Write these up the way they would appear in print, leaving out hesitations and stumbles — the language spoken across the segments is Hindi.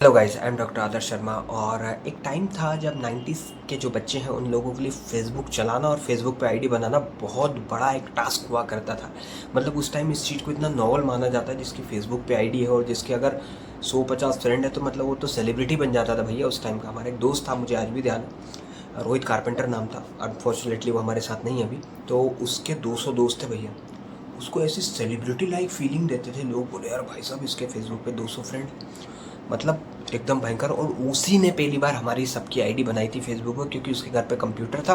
Hello guys, I am doctor Adarsh Sharma. और एक टाइम था जब 90s के जो बच्चे हैं उन लोगों के लिए फेसबुक चलाना और फेसबुक पे आईडी बनाना बहुत बड़ा एक टास्क हुआ करता था। मतलब उस टाइम इस चीज़ को इतना नॉवल माना जाता है जिसकी फेसबुक पे आईडी है और जिसके अगर 150 फ्रेंड है तो मतलब वो तो सेलिब्रिटी बन जाता था भैया। उस टाइम का हमारा एक दोस्त था, मुझे आज भी ध्यान है, रोहित कारपेंटर नाम था। अनफॉर्चुनेटली वो हमारे साथ नहीं है अभी। तो उसके 200 दोस्त थे भैया। उसको ऐसी सेलिब्रिटी लाइक फीलिंग देते थे लोग। बोले यार भाई साहब, इसके फेसबुक पे 200 फ्रेंड, मतलब एकदम भयंकर। और उसी ने पहली बार हमारी सबकी आईडी बनाई थी फेसबुक पर, क्योंकि उसके घर पे कंप्यूटर था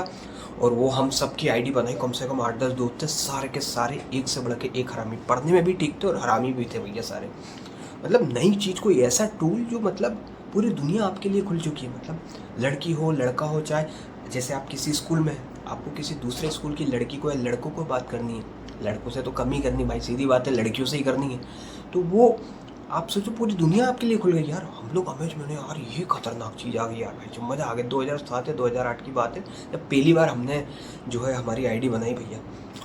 और वो हम सबकी आईडी बनाई। कम से कम 8-10 दोस्त थे, सारे के सारे एक से बढ़ के एक हरामी। पढ़ने में भी ठीक थे और हरामी भी थे भैया सारे। मतलब नई चीज़, कोई ऐसा टूल जो मतलब पूरी दुनिया आपके लिए खुल चुकी है। मतलब लड़की हो लड़का हो, चाहे जैसे आप किसी स्कूल में हैं, आपको किसी दूसरे स्कूल की लड़की को या लड़कों को बात करनी है, लड़कों से तो कम ही करनी भाई, सीधी बात है, लड़कियों से ही करनी है। तो वो आप सोचो पूरी दुनिया आपके लिए खुल गई यार। हम लोग अमेज में यार ये खतरनाक चीज़ आ गई यार भाई, जो मज़ा आ गया। 2007 या 2008 की बात है जब पहली बार हमने जो है हमारी आईडी बनाई भैया।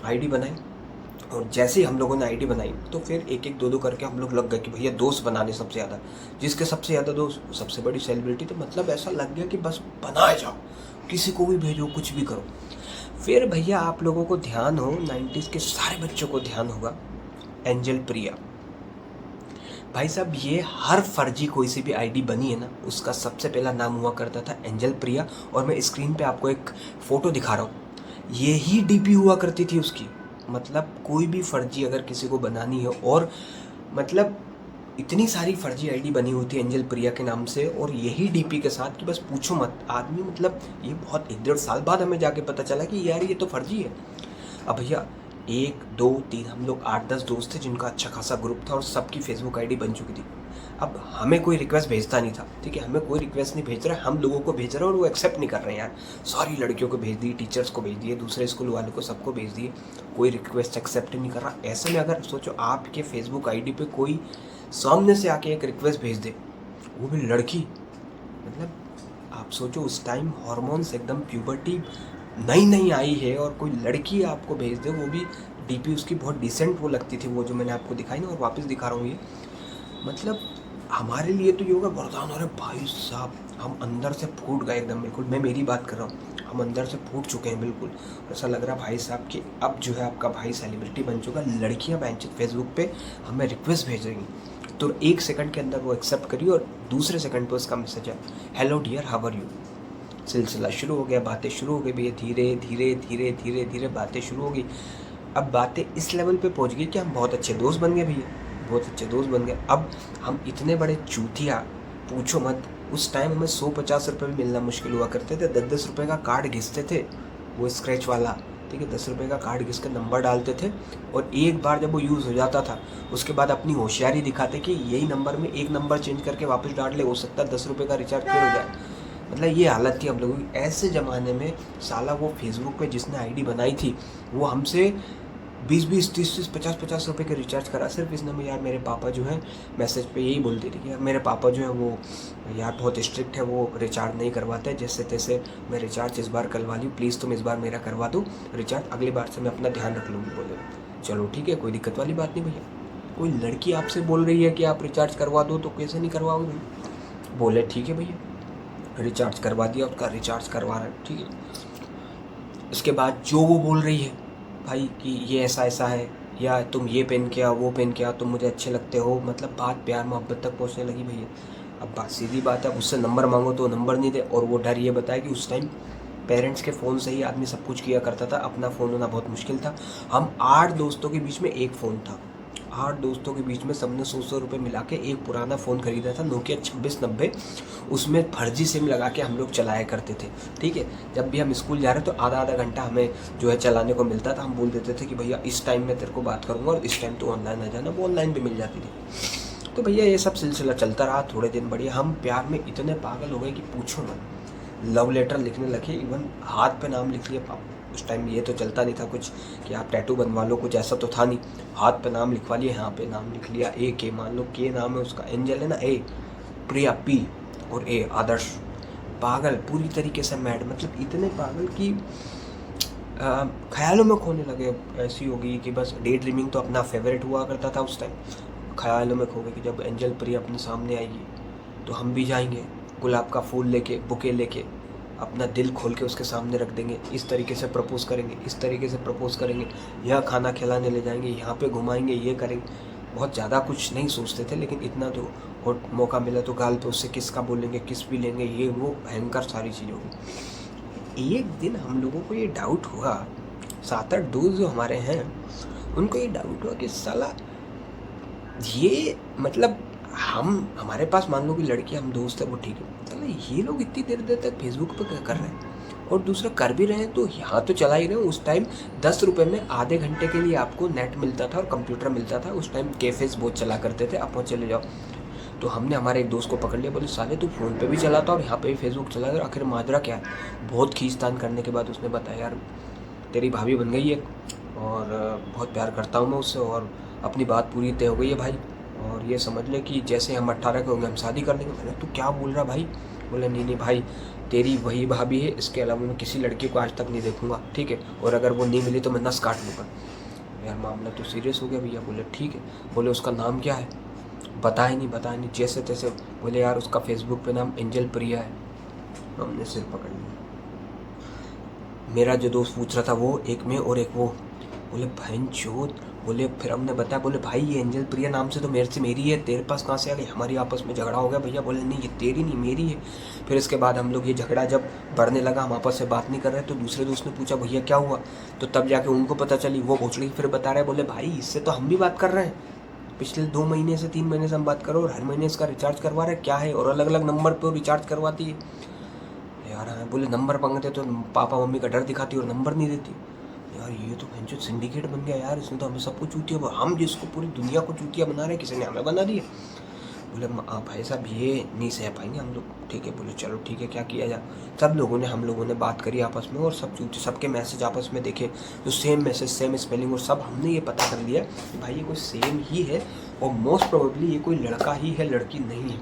आईडी बनाई और जैसे ही हम लोगों ने आईडी बनाई तो फिर एक एक दो दो करके हम लोग लग गए कि भैया दोस्त बनाने सबसे ज़्यादा। जिसके सबसे ज़्यादा दोस्त सबसे बड़ी सेलिब्रिटी। तो मतलब ऐसा लग गया कि बस बनाए जाओ, किसी को भी भेजो, कुछ भी करो। फिर भैया आप लोगों को ध्यान हो, 90s के सारे बच्चों को ध्यान होगा, एंजल प्रिया। भाई साहब ये हर फर्जी कोई सी भी आईडी बनी है ना, उसका सबसे पहला नाम हुआ करता था एंजल प्रिया। और मैं स्क्रीन पे आपको एक फ़ोटो दिखा रहा हूँ, ये ही डीपी हुआ करती थी उसकी। मतलब कोई भी फर्जी अगर किसी को बनानी है, और मतलब इतनी सारी फर्जी आईडी बनी हुई थी एंजल प्रिया के नाम से और यही डीपी के साथ कि बस पूछो मत आदमी। मतलब ये बहुत 1-1.5 साल बाद हमें जाके पता चला कि यार ये तो फर्जी है। अब भैया 1, 2, 3 हम लोग 8-10 दोस्त थे जिनका अच्छा खासा ग्रुप था और सबकी फेसबुक आईडी बन चुकी थी। अब हमें कोई रिक्वेस्ट भेजता नहीं था, ठीक है, हमें कोई रिक्वेस्ट नहीं भेज रहा है, हम लोगों को भेज रहे हैं और वो एक्सेप्ट नहीं कर रहे हैं यार। सारी लड़कियों को भेज दी, टीचर्स को भेज दिए, दूसरे स्कूल वालों को, सबको भेज दिए, कोई रिक्वेस्ट एक्सेप्ट नहीं कर रहा। ऐसे में अगर सोचो आपके फेसबुक आईडी पे कोई सामने से आके एक रिक्वेस्ट भेज दे, वो भी लड़की, मतलब आप सोचो उस टाइम हॉर्मोन्स एकदम प्यूबर्टी नई नई आई है और कोई लड़की आपको भेज दे, वो भी डीपी उसकी बहुत डिसेंट वो लगती थी, वो जो मैंने आपको दिखाई ना और वापस दिखा रहा हूँ ये। मतलब हमारे लिए तो ये होगा वरदान। अरे भाई साहब हम अंदर से फूट गए एकदम, बिल्कुल मैं मेरी बात कर रहा हूँ, हम अंदर से फूट चुके हैं बिल्कुल। ऐसा लग रहा भाई साहब कि अब जो है आपका भाई सेलिब्रिटी बन चुका। लड़कियाँ बेंच फेसबुक पे हमें रिक्वेस्ट भेज रही हैं तो 1 सेकंड के अंदर वो एक्सेप्ट करिए और दूसरे सेकंड पे उसका मैसेज है, hello dear how are you. सिलसिला शुरू हो गया, बातें शुरू हो गई भैया। धीरे धीरे धीरे धीरे धीरे बातें शुरू हो गई। अब बातें इस लेवल पे पहुंच गई कि हम बहुत अच्छे दोस्त बन गए भैया, बहुत अच्छे दोस्त बन गए। अब हम इतने बड़े चूतिया, पूछो मत। उस टाइम हमें 150 रुपये भी मिलना मुश्किल हुआ करते थे। 10-10 रुपये का कार्ड घिसते थे, वो स्क्रैच वाला, ठीक है, 10 रुपये का कार्ड घिस कर नंबर डालते थे। और एक बार जब वो यूज़ हो जाता था उसके बाद अपनी होशियारी दिखाते कि यही नंबर में एक नंबर चेंज करके वापस डाल ले, हो सकता है 10 रुपये का रिचार्ज फिर हो जाए। मतलब ये हालत थी हम लोगों की। ऐसे ज़माने में साला वो फेसबुक पे जिसने आईडी बनाई थी वो हमसे 20-20, 30-30, 50-50 रुपये के रिचार्ज करा, सिर्फ इसने में। यार मेरे पापा जो हैं मैसेज पे यही बोलते थे कि यार मेरे पापा जो हैं वो यार बहुत स्ट्रिक्ट है, वो रिचार्ज नहीं करवाते, जैसे तैसे मैं रिचार्ज इस बार करवा ली, प्लीज़ तुम इस बार मेरा करवा दो रिचार्ज, अगली बार से मैं अपना ध्यान रख लूँगी। बोले चलो ठीक है, कोई दिक्कत वाली बात नहीं भैया। कोई लड़की आपसे बोल रही है कि आप रिचार्ज करवा दो तो कैसे नहीं करवाओगे। बोले ठीक है भैया, रिचार्ज करवा दिया, उसका रिचार्ज करवा रहा है, ठीक है। उसके बाद जो वो बोल रही है भाई कि ये ऐसा ऐसा है, या तुम ये पहन के आओ, वो पहन के आओ, तुम मुझे अच्छे लगते हो, मतलब बात प्यार मोहब्बत तक पहुंचने लगी भैया। अब बात सीधी बात है, अब उससे नंबर मांगो तो नंबर नहीं दे। और वो डर ये बताया कि उस टाइम पेरेंट्स के फ़ोन से ही आदमी सब कुछ किया करता था, अपना फ़ोन होना बहुत मुश्किल था। हम 8 दोस्तों के बीच में एक फ़ोन था, 8 दोस्तों के बीच में सबने 100-100 रुपये मिला के एक पुराना फ़ोन खरीदा था, नोकिया 2690। उसमें फर्जी सिम लगा के हम लोग चलाया करते थे, ठीक है। जब भी हम स्कूल जा रहे तो आधा आधा घंटा हमें जो है चलाने को मिलता था। हम बोल देते थे कि भैया इस टाइम में तेरे को बात करूँगा और इस टाइम तो ऑनलाइन आ जाना, वो ऑनलाइन भी मिल जाती थी। तो भैया ये सब सिलसिला चलता रहा थोड़े दिन। बढ़िया हम प्यार में इतने पागल हो गए कि पूछो मत। लव लेटर लिखने लगे, इवन हाथ पे नाम लिख लिया। उस टाइम ये तो चलता नहीं था कुछ कि आप टैटू बनवा लो, कुछ ऐसा तो था नहीं। हाथ पे नाम लिखवा लिए, यहाँ पे नाम लिख लिया, ए के, मान लो के नाम है उसका, एंजल है ना, ए, प्रिया पी, और ए आदर्श। पागल पूरी तरीके से मैड, मतलब इतने पागल कि ख्यालों में खोने लगे। ऐसी होगी कि बस डे ड्रीमिंग तो अपना फेवरेट हुआ करता था उस टाइम। ख्यालों में खो गए कि जब एंजल प्रिया अपने सामने आएगी तो हम भी जाएंगे गुलाब का फूल लेके, बुके लेके, अपना दिल खोल के उसके सामने रख देंगे, इस तरीके से प्रपोज़ करेंगे, इस तरीके से प्रपोज़ करेंगे, यह खाना खिलाने ले जाएंगे, यहाँ पे घुमाएंगे, ये करेंगे। बहुत ज़्यादा कुछ नहीं सोचते थे, लेकिन इतना तो, और मौका मिला तो गाल पे उससे किस का बोलेंगे, किस भी लेंगे, ये वो भयंकर सारी चीज़ होगी। एक दिन हम लोगों को ये डाउट हुआ, 7-8 दोस्त जो हमारे हैं उनको ये डाउट हुआ कि साला ये मतलब हमारे पास मान लो कि लड़की, हम दोस्त है वो ठीक है, साला ये लोग इतनी देर देर तक फेसबुक पे क्या कर रहे हैं, और दूसरा कर भी रहे हैं तो यहाँ तो चला ही रहे हैं। उस टाइम 10 रुपये में आधे घंटे के लिए आपको नेट मिलता था और कंप्यूटर मिलता था। उस टाइम कैफेज बहुत चला करते थे, आप वहाँ चले जाओ। तो हमने हमारे एक दोस्त को पकड़ लिया, बोले साले तू फ़ोन पे भी चलाता और यहाँ पे भी फेसबुक चला रहा, आखिर माजरा क्या है। बहुत खींचतान करने के बाद उसने बताया, यार तेरी भाभी बन गई है और बहुत प्यार करता हूँ मैं उससे, और अपनी बात पूरी तय हो गई है भाई, और ये समझ ले कि जैसे हम 18 के होंगे हम शादी कर लेंगे। मैंने, तू क्या बोल रहा भाई? बोले नहीं भाई, तेरी वही भाभी है, इसके अलावा मैं किसी लड़की को आज तक नहीं देखूंगा, ठीक है, और अगर वो नहीं मिली तो मैं नस काट लूँगा। यार मामला तो सीरियस हो गया भैया। बोले ठीक है। बोले उसका नाम क्या है? बताया नहीं, जैसे तैसे। बोले यार उसका फेसबुक पे नाम एंजल प्रिया है। हमने सिर पकड़ लिया। मेरा जो दोस्त पूछ रहा था वो एक में और एक वो। बोले बहन चोद। बोले फिर हमने बताया, बोले भाई ये एंजल प्रिया नाम से तो मेरी है, तेरे पास कहाँ से आ गई? हमारी आपस में झगड़ा हो गया भैया। बोले नहीं, ये तेरी नहीं मेरी है। फिर इसके बाद हम लोग, ये झगड़ा जब बढ़ने लगा, हम आपस में बात नहीं कर रहे, तो दूसरे दोस्त ने पूछा भैया क्या हुआ, तो तब जाके उनको पता चली। वो भोसड़ी फिर बता रहे, बोले भाई इससे तो हम भी बात कर रहे हैं, पिछले 2 महीने से 3 महीने से हम बात करो, और हर महीने इसका रिचार्ज करवा रहे, क्या है, और अलग अलग नंबर पर रिचार्ज करवाती है। यार हाँ, बोले नंबर मांगते तो पापा मम्मी का डर दिखाती और नंबर नहीं देती। यार ये तो भैंचो सिंडिकेट बन गया यार, इसने तो हमें सबको चूतिया, हम जिसको पूरी दुनिया को चूतिया बना रहे हैं, किसी ने हमें बना दिया। बोले भाई साहब ये नहीं सह पाएंगे हम लोग। ठीक है, बोले चलो ठीक है, क्या किया जाए। हम लोगों ने बात करी आपस में, और सबके मैसेज आपस में देखे, तो सेम मैसेज, सेम स्पेलिंग, और सब हमने ये पता कर लिया कि भाई ये कोई सेम ही है, और मोस्ट प्रोबेबली ये कोई लड़का ही है, लड़की नहीं है,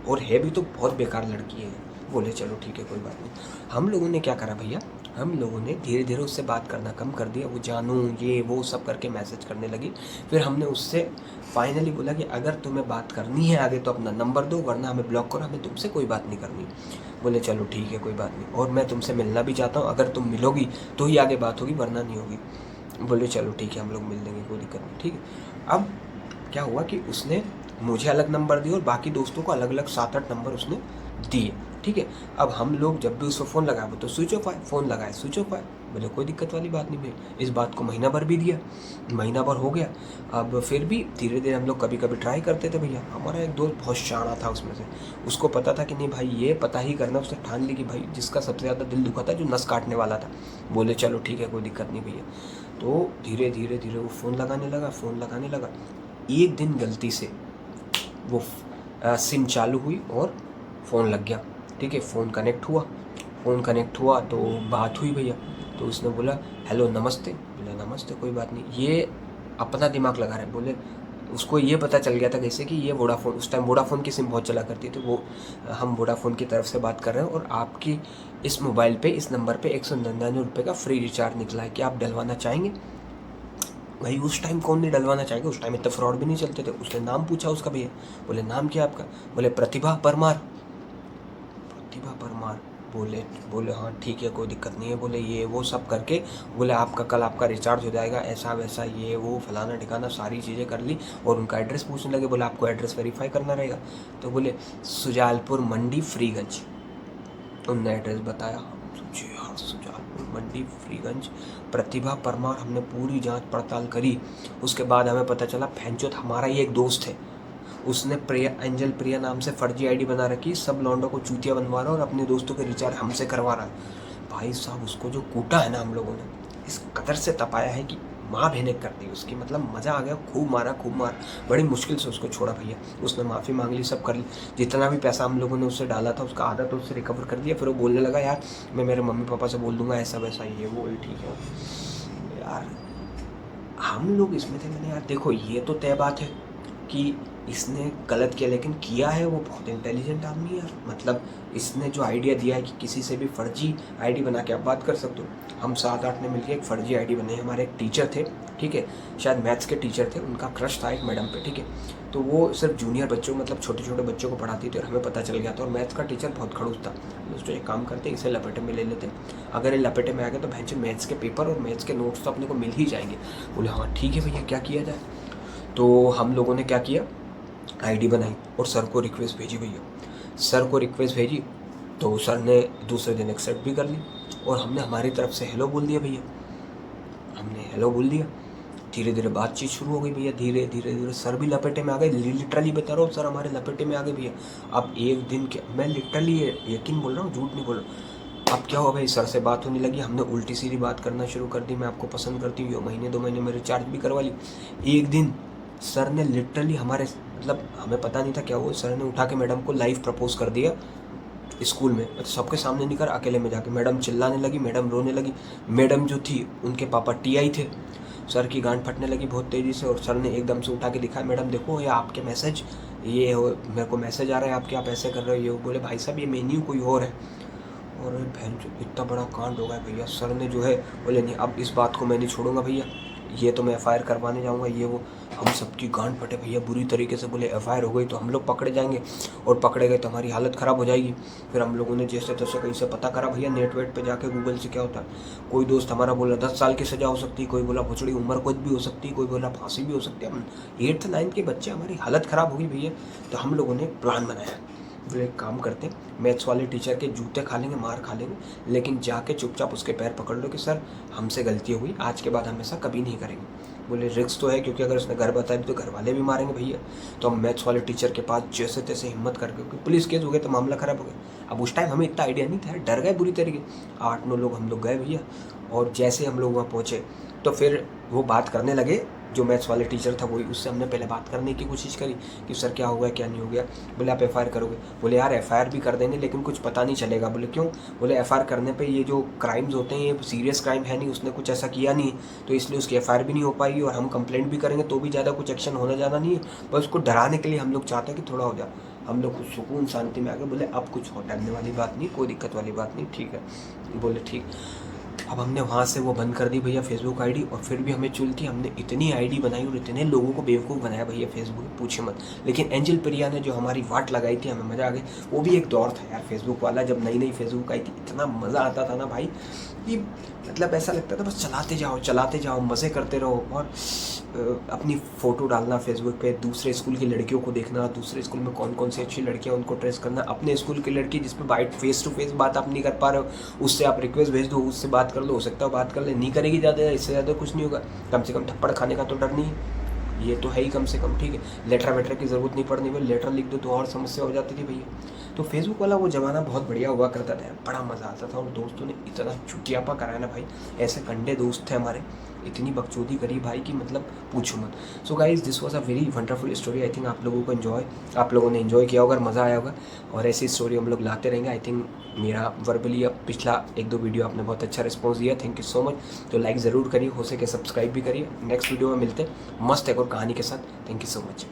और है भी तो बहुत बेकार लड़की है। बोले चलो ठीक है, कोई बात नहीं। हम लोगों ने क्या करा भैया, हम लोगों ने धीरे धीरे उससे बात करना कम कर दिया। वो जानू ये वो सब करके मैसेज करने लगी। फिर हमने उससे फाइनली बोला कि अगर तुम्हें बात करनी है आगे तो अपना नंबर दो, वरना हमें ब्लॉक करो, हमें तुमसे कोई बात नहीं करनी। बोले चलो ठीक है, कोई बात नहीं, और मैं तुमसे मिलना भी चाहता हूँ, अगर तुम मिलोगी तो ही आगे बात होगी, वरना नहीं होगी। बोले चलो ठीक है, हम लोग मिल लेंगे, कोई दिक्कत नहीं। ठीक है, अब क्या हुआ कि उसने मुझे अलग नंबर दिए और बाकी दोस्तों को अलग अलग 7-8 नंबर उसने दिए। ठीक है, अब हम लोग जब भी उसको फ़ोन लगाए वो तो स्विच ऑफ आए, फ़ोन लगाए स्विच ऑफ आए। बोले कोई दिक्कत वाली बात नहीं भाई। इस बात को महीना भर भी दिया, महीना भर हो गया। अब फिर भी धीरे धीरे हम लोग कभी कभी ट्राई करते थे भैया। हमारा एक दोस्त बहुत शाना था उसमें से, उसको पता था कि नहीं भाई ये पता ही करना। उसने ठान ली कि भाई जिसका सबसे ज़्यादा दिल दुखा था, जो नस काटने वाला था। बोले चलो ठीक है, कोई दिक्कत नहीं भैया। तो धीरे धीरे धीरे वो फ़ोन लगाने लगा। एक दिन गलती से वो सिम चालू हुई और फ़ोन लग गया। ठीक है, फ़ोन कनेक्ट हुआ तो बात हुई भैया। तो उसने बोला हेलो नमस्ते। बोला नमस्ते, कोई बात नहीं। ये अपना दिमाग लगा रहा है। बोले उसको ये पता चल गया था कैसे कि ये वोडाफोन, उस टाइम वोडाफोन की सिम बहुत चला करती थी, वो हम वोडाफोन की तरफ से बात कर रहे हैं, और आपकी इस मोबाइल पे, इस नंबर पे 199 रुपये का फ्री रिचार्ज निकला है, कि आप डलवाना चाहेंगे? भाई उस टाइम कौन नहीं डलवाना चाहेगा, उस टाइम इतना फ्रॉड भी नहीं चलते थे। उसने नाम पूछा उसका भैया। बोले नाम क्या आपका? बोले प्रतिभा परमार। बोले हाँ ठीक है, कोई दिक्कत नहीं है। बोले ये वो सब करके, बोले कल आपका रिचार्ज हो जाएगा, ऐसा वैसा ये वो फलाना ठिकाना सारी चीज़ें कर ली, और उनका एड्रेस पूछने लगे। बोले आपको एड्रेस वेरीफाई करना रहेगा। तो बोले सुजालपुर मंडी फ्रीगंज। उनने एड्रेस बताया। सोचिए यार, सुजालपुर मंडी फ्रीगंज, प्रतिभा परमार। हमने पूरी जांच पड़ताल करी। उसके बाद हमें पता चला भैंचोद हमारा ही एक दोस्त है, उसने एंजल प्रिया नाम से फर्जी आईडी बना रखी, सब लौंडों को चूतिया बनवा रहा है और अपने दोस्तों के रिचार्ज हमसे करवा रहा है। भाई साहब उसको जो कूटा है ना हम लोगों ने, इस कदर से तपाया है कि माँ भेनेक कर दी उसकी। मतलब मज़ा आ गया, खूब मार, बड़ी मुश्किल से उसको छोड़ा भैया। उसने माफ़ी मांग ली, सब कर ली। जितना भी पैसा हम लोगों ने उससे डाला था उसका आधा तो उससे रिकवर कर दिया। फिर वो बोलने लगा यार मैं मेरे मम्मी पापा से बोल दूंगा, ऐसा वैसा ये वो। ठीक है यार, हम लोग इसमें थे। मैंने यार देखो, ये तो तय बात है कि इसने गलत किया, लेकिन किया है वो बहुत इंटेलिजेंट आदमी है यार। मतलब इसने जो आइडिया दिया है कि किसी से भी फर्जी आईडी बना के आप बात कर सकते हो। हम 7-8 ने मिलकर एक फर्जी आईडी बनाई। हमारे एक टीचर थे, ठीक है, शायद मैथ्स के टीचर थे, उनका क्रश था एक मैडम पे, ठीक है। तो वो सिर्फ जूनियर बच्चों मतलब छोटे छोटे बच्चों को पढ़ाती थी और हमें पता चल गया था। और मैथ्स का टीचर बहुत खड़ूस था। दोस्तों एक काम करते इसे लपेटे में ले लेते, अगर ये लपेटे में आ गए तो भैंस मैथ्स के पेपर और मैथ्स के नोट्स तो अपने को मिल ही जाएंगे। बोले हाँ ठीक है भैया, क्या किया जाए। तो हम लोगों ने क्या किया, आईडी बनाई और सर को रिक्वेस्ट भेजी भैया। सर को रिक्वेस्ट भेजी तो सर ने दूसरे दिन एक्सेप्ट भी कर ली और हमने हमारी तरफ से हेलो बोल दिया भैया। हमने हेलो बोल दिया, धीरे धीरे बातचीत शुरू हो गई भैया। धीरे धीरे धीरे सर भी लपेटे में आ गए, लिटरली बता रहा हूँ, सर हमारे लपेटे में आ गए भैया। अब एक दिन के, मैं लिटरली यकीन बोल रहा हूँ, झूठ नहीं बोल रहा हूँ। अब क्या हुआ भाई, सर से बात होने लगी, हमने उल्टी सीधी बात करना शुरू कर दी। मैं आपको पसंद करती हूँ, महीने 2 महीने में रिचार्ज भी करवा ली। एक दिन सर ने लिटरली हमारे मतलब हमें पता नहीं था क्या हुआ, सर ने उठा के मैडम को लाइव प्रपोज कर दिया स्कूल में, मतलब सबके सामने नहीं कर, अकेले में जाके। मैडम चिल्लाने लगी, मैडम रोने लगी। मैडम जो थी उनके पापा टीआई थे। सर की गांड फटने लगी बहुत तेज़ी से और सर ने एकदम से उठा के दिखाया, मैडम देखो ये आपके मैसेज, ये हो मेरे को मैसेज आ रहा है आपके, आप ऐसे कर रहे हो। ये बोले भाई साहब ये मेन्यू कोई और है। और बहन इतना बड़ा कांड हो गया भैया। सर ने जो है बोले नहीं अब इस बात को मैं नहीं छोड़ूंगा भैया, ये तो मैं एफआईआर करवाने जाऊंगा, ये वो। हम सबकी गांड फटे भैया बुरी तरीके से। बोले एफआईआर हो गई तो हम लोग पकड़े जाएंगे और पकड़े गए तो हमारी हालत ख़राब हो जाएगी। फिर हम लोगों ने जैसे तैसे कहीं से पता करा भैया, नेट वेट पे जाके गूगल से क्या होता है। कोई दोस्त हमारा बोला 10 साल की सज़ा हो सकती है, कोई बोला भुचड़ी उम्र कुछ भी हो सकती है, कोई बोला फांसी भी हो सकती है। हम 8th 9th के बच्चे, हमारी हालत ख़राब हो गई भैया। तो हम लोगों ने प्लान बनाया, बोले एक काम करते हैं, मैथ्स वाले टीचर के जूते खा लेंगे, मार खा लेंगे, लेकिन जाके चुपचाप उसके पैर पकड़ लो कि सर हमसे गलती हुई, आज के बाद हम ऐसा कभी नहीं करेंगे। बोले रिस्क तो है क्योंकि अगर उसने घर बता दी तो घर वाले भी मारेंगे भैया। तो हम मैथ्स वाले टीचर के पास जैसे तैसे हिम्मत करके, क्योंकि पुलिस केस हो गया तो मामला ख़राब हो गया। अब उस टाइम हमें इतना आइडिया नहीं था, डर गए बुरी तरीके। 8-9 लोग हम लोग गए भैया। और जैसे हम लोग वहाँ पहुँचे तो फिर वो बात करने लगे, जो मैथ्स वाले टीचर था वही, उससे हमने पहले बात करने की कोशिश करी कि सर क्या हो गया क्या नहीं हो गया। बोले आप एफआईआर करोगे। बोले यार एफआईआर भी कर देंगे लेकिन कुछ पता नहीं चलेगा। बोले क्यों। बोले एफआईआर करने पे ये जो क्राइम्स होते हैं ये सीरियस क्राइम है नहीं, उसने कुछ ऐसा किया नहीं तो इसलिए उसकी एफआईआर भी नहीं हो पाएगी और हम कंप्लेंट भी करेंगे तो भी ज़्यादा कुछ एक्शन होना ज़्यादा नहीं है। बस उसको डराने के लिए हम लोग चाहते हैं कि थोड़ा हो जाए। हम लोग कुछ सुकून शांति में आ गए। बोले अब कुछ डरने वाली बात नहीं, कोई दिक्कत वाली बात नहीं, ठीक है। बोले ठीक। अब हमने वहाँ से वो बंद कर दी भैया फेसबुक आईडी। और फिर भी हमें चुल थी, हमने इतनी आईडी बनाई और इतने लोगों को बेवकूफ़ बनाया भैया फेसबुक, पूछे मत। लेकिन एंजल प्रिया ने जो हमारी वाट लगाई थी, हमें मज़ा आ गई। वो भी एक दौर था यार फेसबुक वाला, जब नई नई फेसबुक आई थी इतना मज़ा आता था ना भाई कि मतलब ऐसा लगता था बस चलाते जाओ मज़े करते रहो। और अपनी फ़ोटो डालना फेसबुक पे, दूसरे स्कूल की लड़कियों को देखना, दूसरे स्कूल में कौन कौन सी अच्छी लड़कियां उनको ट्रेस करना, अपने स्कूल की लड़की जिस पे बाइट फेस टू फेस बात आप नहीं कर पा रहे हो उससे आप रिक्वेस्ट भेज दो, उससे बात कर लो, हो सकता है बात कर ले, नहीं करेगी ज़्यादा, इससे ज़्यादा कुछ नहीं होगा, कम से कम थप्पड़ खाने का तो डर नहीं है, ये तो है ही कम से कम, ठीक है। लेटर वेटर की ज़रूरत नहीं पड़नी, भाई लेटर लिख दो तो और समस्या हो जाती थी भैया। तो फेसबुक वाला वो ज़माना बहुत बढ़िया हुआ करता था, बड़ा मज़ा आता था। और दोस्तों ने इतना चुटियापा कराया ना भाई, ऐसे कंडे दोस्त थे हमारे, इतनी बकचोदी करी भाई कि मतलब पूछो मत। So guys this was a very wonderful story. I think आप लोगों को आप लोगों ने इन्जॉय किया होगा, मज़ा आया होगा और ऐसी स्टोरी हम लोग लाते रहेंगे। आई थिंक मेरा वर्बली अब पिछला 1-2 वीडियो आपने बहुत अच्छा रिस्पॉन्स दिया, थैंक यू सो मच। तो लाइक ज़रूर करिए, हो सके सब्सक्राइब भी करिए। नेक्स्ट वीडियो में मिलते हैं मस्त एक और कहानी के साथ। Thank you so much.